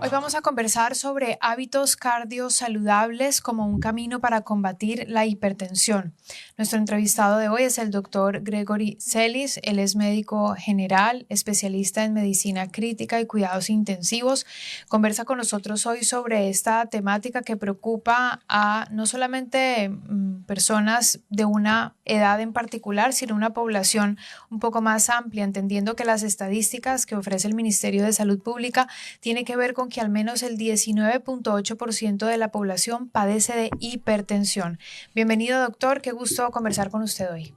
Hoy vamos a conversar sobre hábitos cardiosaludables como un camino para combatir la hipertensión. Nuestro entrevistado de hoy es el doctor Gregory Celis. Él es médico general, especialista en medicina crítica y cuidados intensivos. Conversa con nosotros hoy sobre esta temática que preocupa a no solamente personas de una edad en particular, sino una población un poco más amplia, entendiendo que las estadísticas que ofrece el Ministerio de Salud Pública tiene que ver con que al menos el 19.8% de la población padece de hipertensión. Bienvenido, doctor. Qué gusto conversar con usted hoy.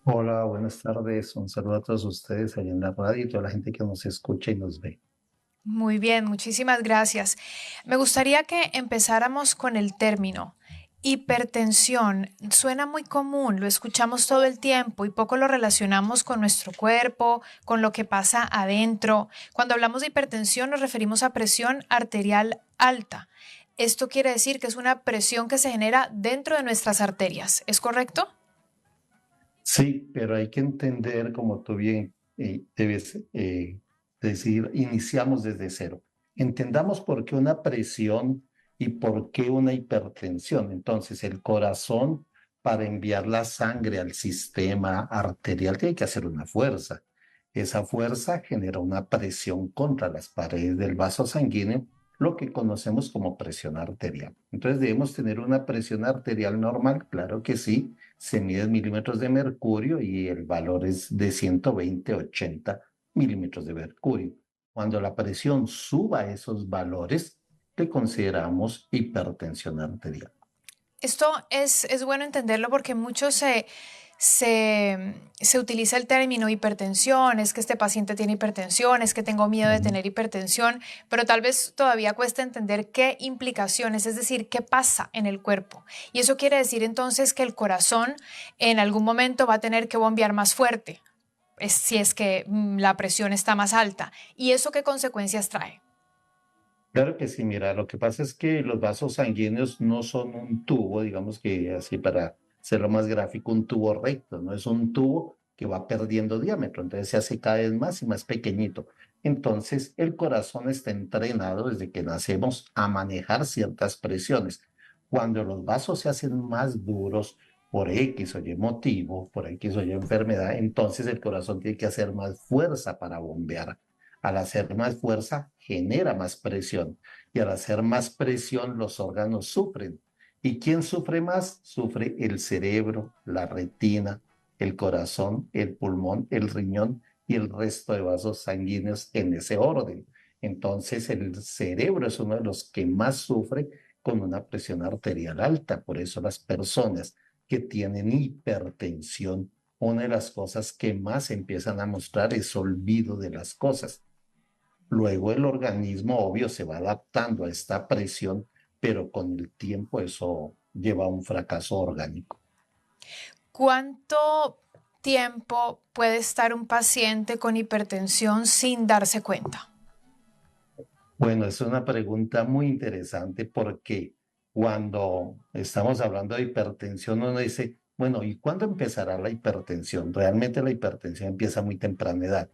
Hola, buenas tardes. Un saludo a todos ustedes allá en la radio y toda la gente que nos escucha y nos ve. Muy bien, muchísimas gracias. Me gustaría que empezáramos con el término. Hipertensión suena muy común, lo escuchamos todo el tiempo y poco lo relacionamos con nuestro cuerpo, con lo que pasa adentro. Cuando hablamos de hipertensión nos referimos a presión arterial alta. Esto quiere decir que es una presión que se genera dentro de nuestras arterias, ¿es correcto? Sí, pero hay que entender, como tú bien debes decir, iniciamos desde cero. Entendamos por qué una presión y por qué una hipertensión. Entonces, el corazón, para enviar la sangre al sistema arterial, tiene que hacer una fuerza. Esa fuerza genera una presión contra las paredes del vaso sanguíneo, lo que conocemos como presión arterial. Entonces, ¿debemos tener una presión arterial normal? Claro que sí, se mide en milímetros de mercurio y el valor es de 120-80 milímetros de mercurio. Cuando la presión suba a esos valores, le consideramos hipertensión arterial. Esto es bueno entenderlo porque muchos se utiliza el término hipertensión, es que este paciente tiene hipertensión, es que tengo miedo de Ujú. tener hipertensión, pero tal vez todavía cuesta entender qué implicaciones, es decir, qué pasa en el cuerpo. Y eso quiere decir entonces que el corazón en algún momento va a tener que bombear más fuerte, si es que la presión está más alta. ¿Y eso qué consecuencias trae? Claro que sí, mira, lo que pasa es que los vasos sanguíneos no son un tubo, digamos que así para hacerlo más gráfico, un tubo recto, no es un tubo que va perdiendo diámetro, entonces se hace cada vez más y más pequeñito. Entonces, el corazón está entrenado desde que nacemos a manejar ciertas presiones. Cuando los vasos se hacen más duros por X o Y motivo, por X o Y enfermedad, entonces el corazón tiene que hacer más fuerza para bombear. Al hacer más fuerza, genera más presión. Y al hacer más presión, los órganos sufren. ¿Y quién sufre más? Sufre el cerebro, la retina, el corazón, el pulmón, el riñón y el resto de vasos sanguíneos en ese orden. Entonces, el cerebro es uno de los que más sufre con una presión arterial alta. Por eso las personas que tienen hipertensión, una de las cosas que más empiezan a mostrar es olvido de las cosas. Luego el organismo, obvio, se va adaptando a esta presión, pero con el tiempo eso lleva a un fracaso orgánico. ¿Cuánto tiempo puede estar un paciente con hipertensión sin darse cuenta? Bueno, es una pregunta muy interesante porque cuando estamos hablando de hipertensión, uno dice, bueno, ¿y cuándo empezará la hipertensión? Realmente la hipertensión empieza a muy temprana edad.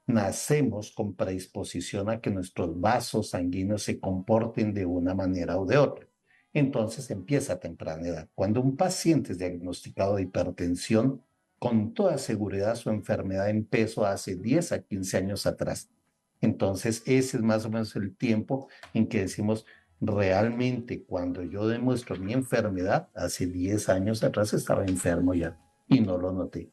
Nacemos con predisposición a que nuestros vasos sanguíneos se comporten de una manera o de otra. Entonces empieza a temprana edad. Cuando un paciente es diagnosticado de hipertensión, con toda seguridad su enfermedad empezó hace 10 a 15 años atrás. Entonces, ese es más o menos el tiempo en que decimos, realmente cuando yo demuestro mi enfermedad, hace 10 años atrás estaba enfermo ya y no lo noté.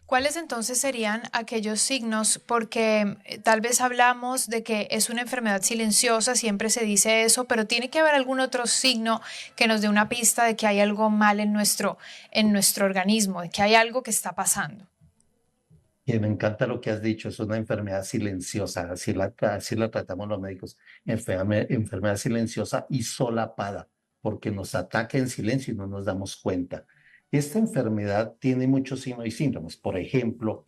¿Cuáles entonces serían aquellos signos? Porque tal vez hablamos de que es una enfermedad silenciosa, siempre se dice eso, pero tiene que haber algún otro signo que nos dé una pista de que hay algo mal en nuestro organismo, de que hay algo que está pasando. Y me encanta lo que has dicho, es una enfermedad silenciosa, así la tratamos los médicos, enfermedad silenciosa y solapada, porque nos ataca en silencio y no nos damos cuenta. Esta enfermedad tiene muchos signos y síntomas, por ejemplo,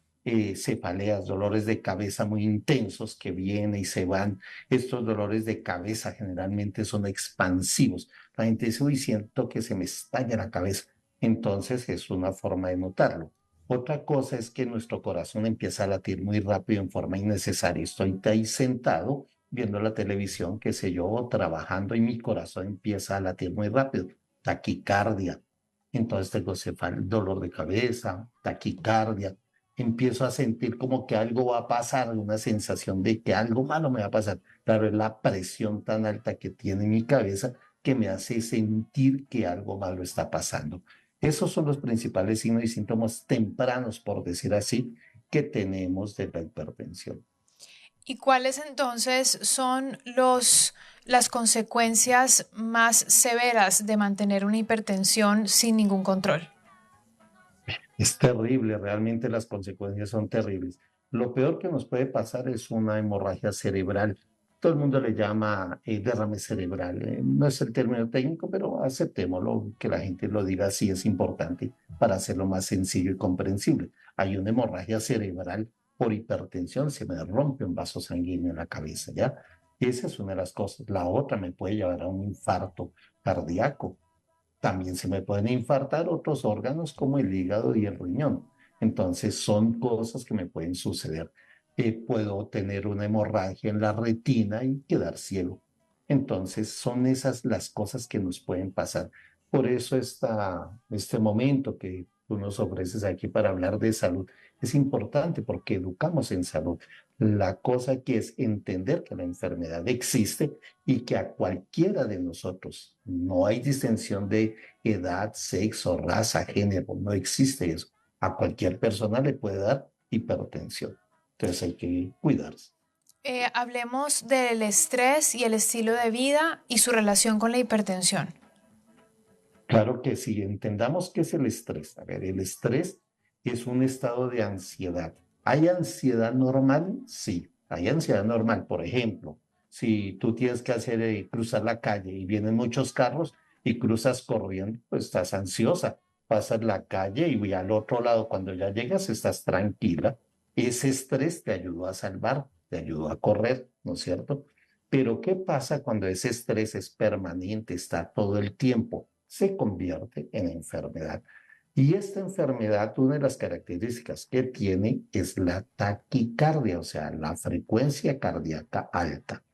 cefaleas, dolores de cabeza muy intensos que vienen y se van. Estos dolores de cabeza generalmente son expansivos. La gente dice, uy, siento que se me estalla la cabeza. Entonces es una forma de notarlo. Otra cosa es que nuestro corazón empieza a latir muy rápido en forma innecesaria. Estoy ahí sentado viendo la televisión, qué sé yo, o trabajando y mi corazón empieza a latir muy rápido, taquicardia. Entonces tengo dolor de cabeza, taquicardia. Empiezo a sentir como que algo va a pasar, una sensación de que algo malo me va a pasar. Claro, es la presión tan alta que tiene mi cabeza que me hace sentir que algo malo está pasando. Esos son los principales signos y síntomas tempranos, por decir así, que tenemos de la hipertensión. ¿Y cuáles entonces son las consecuencias más severas de mantener una hipertensión sin ningún control? Es terrible, realmente las consecuencias son terribles. Lo peor que nos puede pasar es una hemorragia cerebral. Todo el mundo le llama derrame cerebral. No es el término técnico, pero aceptémoslo, que la gente lo diga así es importante para hacerlo más sencillo y comprensible. Hay una hemorragia cerebral por hipertensión, se me rompe un vaso sanguíneo en la cabeza, ¿ya? Esa es una de las cosas. La otra me puede llevar a un infarto cardíaco. También se me pueden infartar otros órganos como el hígado y el riñón. Entonces son cosas que me pueden suceder. Puedo tener una hemorragia en la retina y quedar ciego. Entonces son esas las cosas que nos pueden pasar. Por eso este momento que tú nos ofreces aquí para hablar de salud es importante porque educamos en salud. La cosa aquí es entender que la enfermedad existe y que a cualquiera de nosotros, no hay distinción de edad, sexo, raza, género, no existe eso. A cualquier persona le puede dar hipertensión. Entonces hay que cuidarse. Hablemos del estrés y el estilo de vida y su relación con la hipertensión. Claro que sí, entendamos qué es el estrés. A ver, el estrés es un estado de ansiedad. ¿Hay ansiedad normal? Sí, hay ansiedad normal. Por ejemplo, si tú tienes que hacer cruzar la calle y vienen muchos carros y cruzas corriendo, pues estás ansiosa. Pasas la calle y al otro lado, cuando ya llegas, estás tranquila. Ese estrés te ayudó a salvar, te ayudó a correr, ¿no es cierto? Pero ¿qué pasa cuando ese estrés es permanente, está todo el tiempo? Se convierte en enfermedad. Y esta enfermedad, una de las características que tiene es la taquicardia, o sea, la frecuencia cardíaca alta.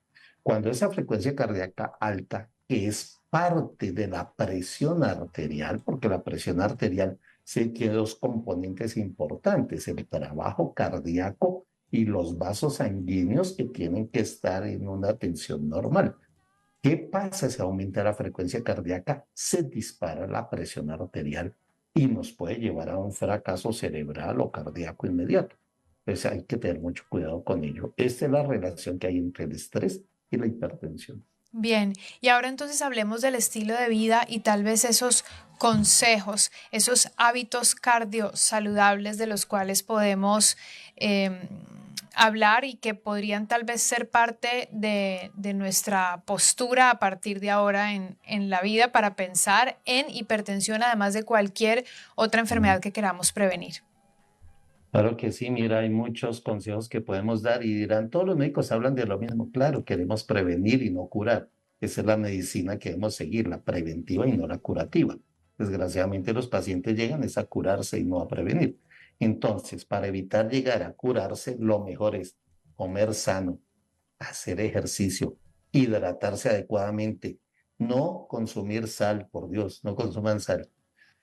Cuando esa frecuencia cardíaca alta, que es parte de la presión arterial, porque la presión arterial sí tiene dos componentes importantes, el trabajo cardíaco y los vasos sanguíneos que tienen que estar en una tensión normal. ¿Qué pasa si aumenta la frecuencia cardíaca? Se dispara la presión arterial y nos puede llevar a un fracaso cerebral o cardíaco inmediato. Entonces hay que tener mucho cuidado con ello. Esta es la relación que hay entre el estrés y la hipertensión. Bien, y ahora entonces hablemos del estilo de vida y tal vez esos consejos, esos hábitos cardio saludables de los cuales podemos em, hablar y que podrían tal vez ser parte de nuestra postura a partir de ahora en la vida para pensar en hipertensión, además de cualquier otra enfermedad que queramos prevenir. Claro que sí, mira, hay muchos consejos que podemos dar y dirán, todos los médicos hablan de lo mismo. Claro, queremos prevenir y no curar. Esa es la medicina que debemos seguir, la preventiva y no la curativa. Desgraciadamente los pacientes llegan es a curarse y no a prevenir. Entonces, para evitar llegar a curarse, lo mejor es comer sano, hacer ejercicio, hidratarse adecuadamente, no consumir sal, por Dios, no consuman sal.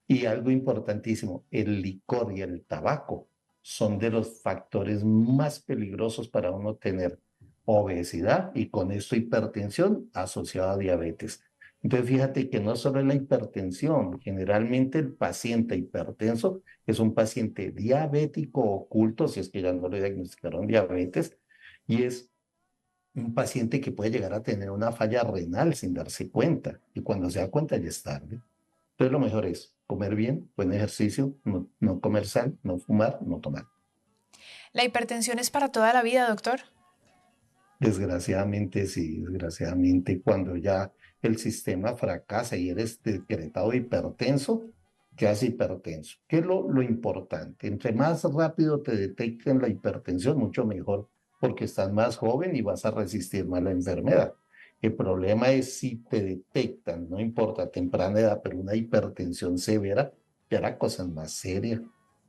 Y algo importantísimo, el licor y el tabaco son de los factores más peligrosos para uno tener obesidad y con esto hipertensión asociada a diabetes. Entonces, fíjate que no solo es la hipertensión, generalmente el paciente hipertenso es un paciente diabético oculto, si es que ya no le diagnosticaron diabetes, y es un paciente que puede llegar a tener una falla renal sin darse cuenta, y cuando se da cuenta ya es tarde. Entonces lo mejor es comer bien, buen ejercicio, no comer sal, no fumar, no tomar. ¿La hipertensión es para toda la vida, doctor? Desgraciadamente, sí, desgraciadamente cuando ya el sistema fracasa y eres decretado hipertenso, quedas hipertenso. ¿Qué es lo importante? Entre más rápido te detecten la hipertensión, mucho mejor, porque estás más joven y vas a resistir más la enfermedad. El problema es si te detectan, no importa temprana edad, pero una hipertensión severa, ya la cosa es más seria.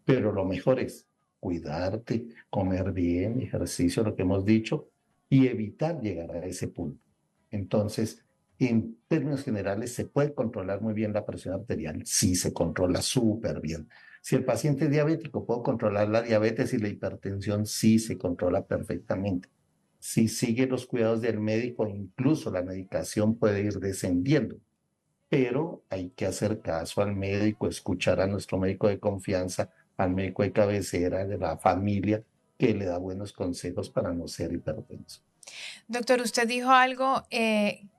Pero lo mejor es cuidarte, comer bien, ejercicio, lo que hemos dicho, y evitar llegar a ese punto. Entonces, en términos generales, ¿se puede controlar muy bien la presión arterial? Sí, se controla súper bien. Si el paciente es diabético, ¿puedo controlar la diabetes y la hipertensión? Sí, se controla perfectamente. Si sigue los cuidados del médico, incluso la medicación puede ir descendiendo, pero hay que hacer caso al médico, escuchar a nuestro médico de confianza, al médico de cabecera, de la familia, que le da buenos consejos para no ser hipertenso. Doctor, usted dijo algo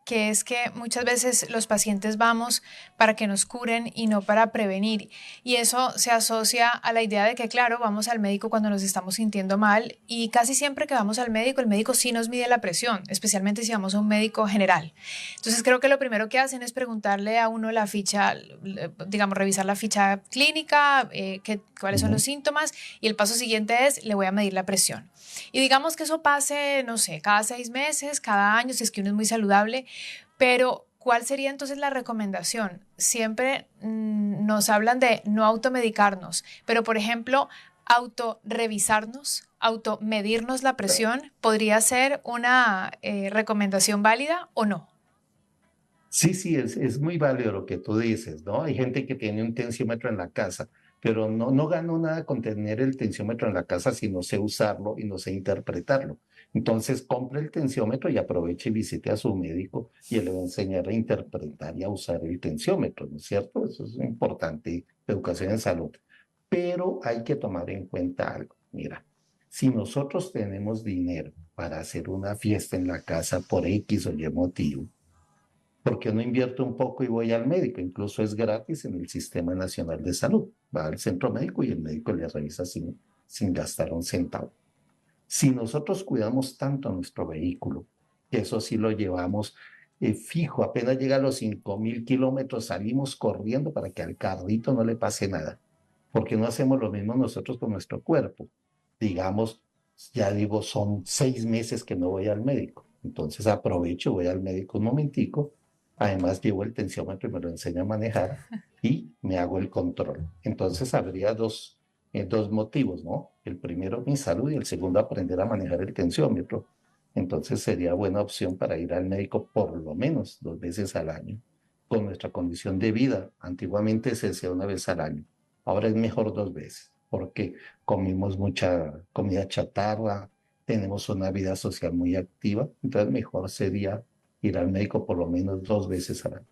que es que muchas veces los pacientes vamos para que nos curen y no para prevenir. Y eso se asocia a la idea de que, claro, vamos al médico cuando nos estamos sintiendo mal y casi siempre que vamos al médico, el médico sí nos mide la presión, especialmente si vamos a un médico general. Entonces creo que lo primero que hacen es preguntarle a uno la ficha, digamos, revisar la ficha clínica, cuáles son los síntomas y el paso siguiente es, le voy a medir la presión. Y digamos que eso pase, no sé, cada 6 meses, cada año, si es que uno es muy saludable, pero ¿cuál sería entonces la recomendación? Siempre nos hablan de no automedicarnos, pero por ejemplo, autorrevisarnos, automedirnos la presión, ¿podría ser una recomendación válida o no? Sí, sí, es muy válido lo que tú dices, ¿no? Hay gente que tiene un tensiómetro en la casa, pero no gano nada con tener el tensiómetro en la casa si no sé usarlo y no sé interpretarlo. Entonces, compre el tensiómetro y aproveche y visite a su médico y él le va a enseñar a interpretar y a usar el tensiómetro, ¿no es cierto? Eso es importante, educación en salud. Pero hay que tomar en cuenta algo. Mira, si nosotros tenemos dinero para hacer una fiesta en la casa por X o Y motivo, ¿por qué no invierto un poco y voy al médico? Incluso es gratis en el Sistema Nacional de Salud. Va al centro médico y el médico le revisa sin gastar un centavo. Si nosotros cuidamos tanto nuestro vehículo, que eso sí lo llevamos fijo, apenas llega a los 5.000 kilómetros, salimos corriendo para que al carrito no le pase nada. Porque no hacemos lo mismo nosotros con nuestro cuerpo. Digamos, ya digo, son 6 meses que no voy al médico. Entonces aprovecho, voy al médico un momentico. Además, llevo el tensiómetro y me lo enseña a manejar y me hago el control. Entonces habría dos motivos, ¿no? El primero, mi salud, y el segundo, aprender a manejar el tensiómetro. Entonces sería buena opción para ir al médico por lo menos 2 veces al año. Con nuestra condición de vida, antiguamente se hacía una vez al año. Ahora es mejor 2 veces, porque comimos mucha comida chatarra, tenemos una vida social muy activa, entonces mejor sería ir al médico por lo menos 2 veces al año.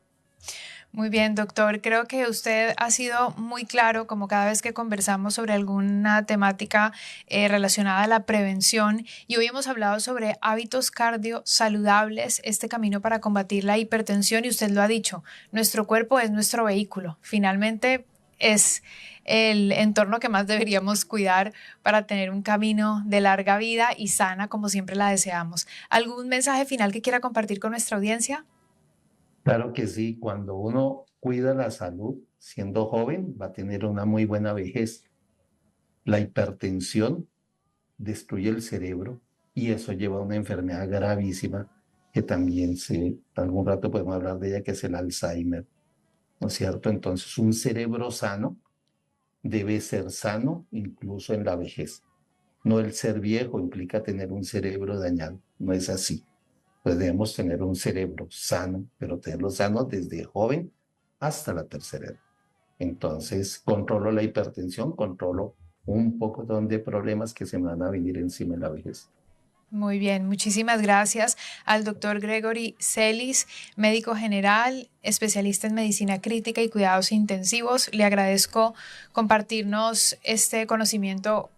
Muy bien, doctor. Creo que usted ha sido muy claro, como cada vez que conversamos sobre alguna temática relacionada a la prevención. Y hoy hemos hablado sobre hábitos cardio saludables, este camino para combatir la hipertensión. Y usted lo ha dicho, nuestro cuerpo es nuestro vehículo. Finalmente es el entorno que más deberíamos cuidar para tener un camino de larga vida y sana como siempre la deseamos. ¿Algún mensaje final que quiera compartir con nuestra audiencia? Claro que sí, cuando uno cuida la salud siendo joven, va a tener una muy buena vejez. La hipertensión destruye el cerebro y eso lleva a una enfermedad gravísima que también algún rato podemos hablar de ella, que es el Alzheimer, ¿no es cierto? Entonces, un cerebro sano debe ser sano incluso en la vejez. No, el ser viejo implica tener un cerebro dañado, no es así. Pues debemos tener un cerebro sano, pero tenerlo sano desde joven hasta la tercera edad. Entonces, controlo la hipertensión, controlo un poco de problemas que se me van a venir encima en la vejez. Muy bien, muchísimas gracias al doctor Gregory Celis, médico general, especialista en medicina crítica y cuidados intensivos. Le agradezco compartirnos este conocimiento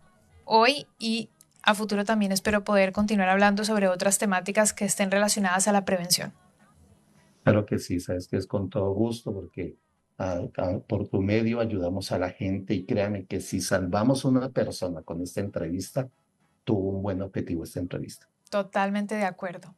hoy y a futuro también espero poder continuar hablando sobre otras temáticas que estén relacionadas a la prevención. Claro que sí, sabes que es con todo gusto porque por tu medio ayudamos a la gente y créame que si salvamos una persona con esta entrevista, tuvo un buen objetivo esta entrevista. Totalmente de acuerdo.